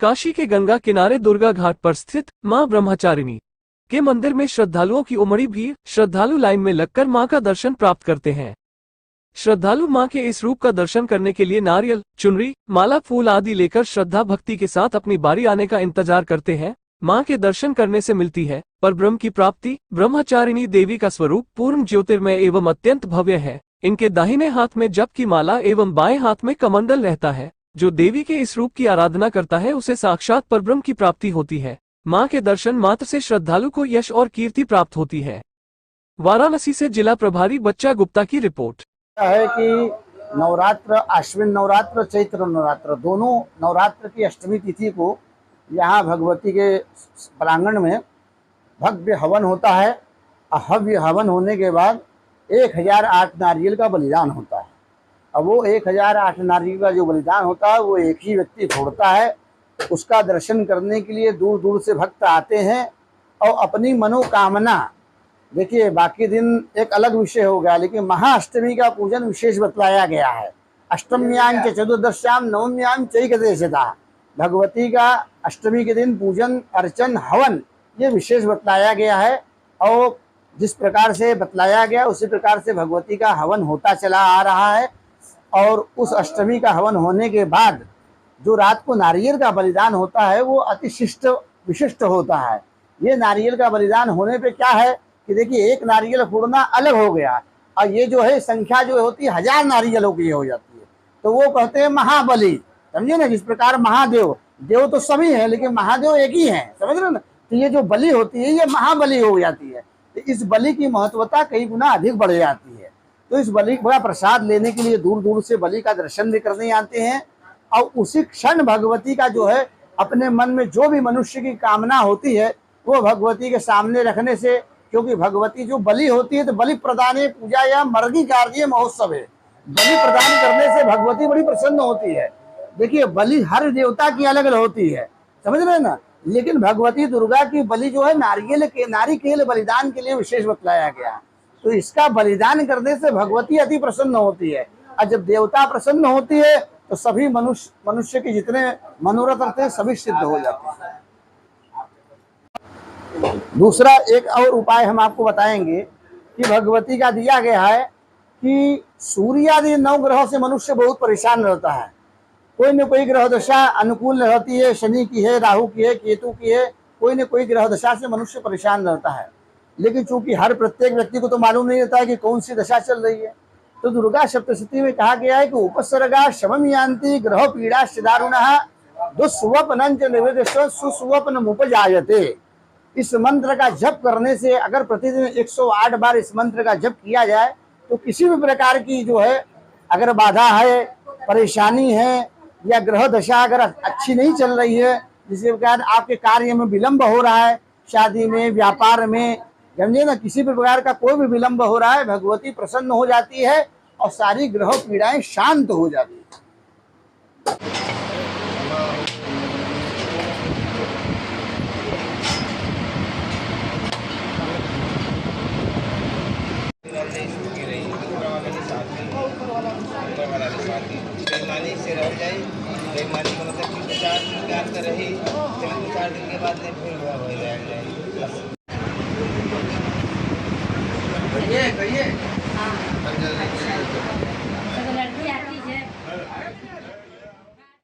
काशी के गंगा किनारे दुर्गा घाट पर स्थित मां ब्रह्मचारिणी के मंदिर में श्रद्धालुओं की उमड़ी भीड़। श्रद्धालु लाइन में लगकर मां का दर्शन प्राप्त करते हैं। श्रद्धालु मां के इस रूप का दर्शन करने के लिए नारियल, चुनरी, माला, फूल आदि लेकर श्रद्धा भक्ति के साथ अपनी बारी आने का इंतजार करते हैं। मां के दर्शन करने से मिलती है परब्रह्म की प्राप्ति। ब्रह्मचारिणी देवी का स्वरूप पूर्ण ज्योतिर्मय एवं अत्यंत भव्य है। इनके दाहिने हाथ में जप की माला एवं बाएं हाथ में कमंडल रहता है। जो देवी के इस रूप की आराधना करता है उसे साक्षात परब्रह्म की प्राप्ति होती है। मां के दर्शन मात्र से श्रद्धालु को यश और कीर्ति प्राप्त होती है। वाराणसी से जिला प्रभारी बच्चा गुप्ता की रिपोर्ट है कि नवरात्र, आश्विन नवरात्र, चैत्र नवरात्र, दोनों नवरात्र की अष्टमी तिथि को यहाँ भगवती के प्रांगण में भव्य हवन होता है। हव्य हवन होने के बाद 1008 नारियल का बलिदान होता है। अब वो 1008 नारियल का जो बलिदान होता है वो एक ही व्यक्ति फोड़ता है। उसका दर्शन करने के लिए दूर दूर से भक्त आते हैं और अपनी मनोकामना, देखिए बाकी दिन एक अलग विषय हो गया, लेकिन महाअष्टमी का पूजन विशेष बतलाया गया है। अष्टम्यां च चतुर्दश्याम नवम्यां चैकदेशता, भगवती का अष्टमी के दिन पूजन, अर्चन, हवन ये विशेष बतलाया गया है। और जिस प्रकार से बतलाया गया उसी प्रकार से भगवती का हवन होता चला आ रहा है। और उस अष्टमी का हवन होने के बाद जो रात को नारियल का बलिदान होता है वो अतिशिष्ट विशिष्ट होता है। ये नारियल का बलिदान होने पे क्या है कि देखिए एक नारियल फोड़ना अलग हो गया और ये जो है संख्या जो होती है 1000 नारियलों की हो जाती है, तो वो कहते हैं महाबली। समझे ना, जिस प्रकार महादेव, देव तो सभी हैं लेकिन महादेव एक ही हैं, समझ रहे ना। तो ये जो बलि होती है ये महाबली हो जाती है। तो इस बलि की महत्वता कई गुना अधिक बढ़ जाती है। तो इस बलि का प्रसाद लेने के लिए दूर दूर से बलि का दर्शन भी करने आते हैं। और उसी क्षण भगवती का जो है अपने मन में जो भी मनुष्य की कामना होती है वो भगवती के सामने रखने से, क्योंकि भगवती जो बलि होती है तो बलि प्रदान पूजा या मर्गी कार्य महोत्सव है। बलि प्रदान करने से भगवती बड़ी प्रसन्न होती है। देखिए बलि हर देवता की अलग अलग होती है, समझ रहे ना, लेकिन भगवती दुर्गा की बलि जो है नारिकेल बलिदान के लिए विशेष बतलाया गया। तो इसका बलिदान करने से भगवती अति प्रसन्न होती है। और जब देवता प्रसन्न होती है तो सभी मनुष्य के जितने मनोरथ रहते हैं सभी सिद्ध हो जाते हैं। दूसरा एक और उपाय हम आपको बताएंगे कि भगवती का दिया गया है कि सूर्य आदि 9 ग्रहों से मनुष्य बहुत परेशान रहता है। कोई न कोई ग्रह दशा अनुकूल रहती है, शनि की है, राहु की है, केतु की है, कोई न कोई ग्रह दशा से मनुष्य परेशान रहता है। लेकिन चूंकि हर प्रत्येक व्यक्ति को तो मालूम नहीं रहता है कि कौन सी दशा चल रही है, तो दुर्गा सप्तशती में कहा गया है कि उपसर्गा शमम यान्ति ग्रह पीड़ा दारुणः दुस्वप्नं च निवेदिष्य सुस्वप्न उपजायते। इस मंत्र का जप करने से अगर प्रतिदिन 108 बार इस मंत्र का जप किया जाए तो किसी भी प्रकार की जो है अगर बाधा है, परेशानी है या ग्रह दशा अगर अच्छी नहीं चल रही है, जिसके कारण आपके कार्य में विलंब हो रहा है, शादी में, व्यापार में, समझे ना, किसी भी प्रकार का कोई भी विलंब हो रहा है, भगवती प्रसन्न हो जाती है और सारी ग्रह पीड़ाएं शांत हो जाती है। से रह जाए बेईमानी को मतलब 4 दिन रही, 4 दिन के बाद नहीं फिर हो जाएगा। कहिए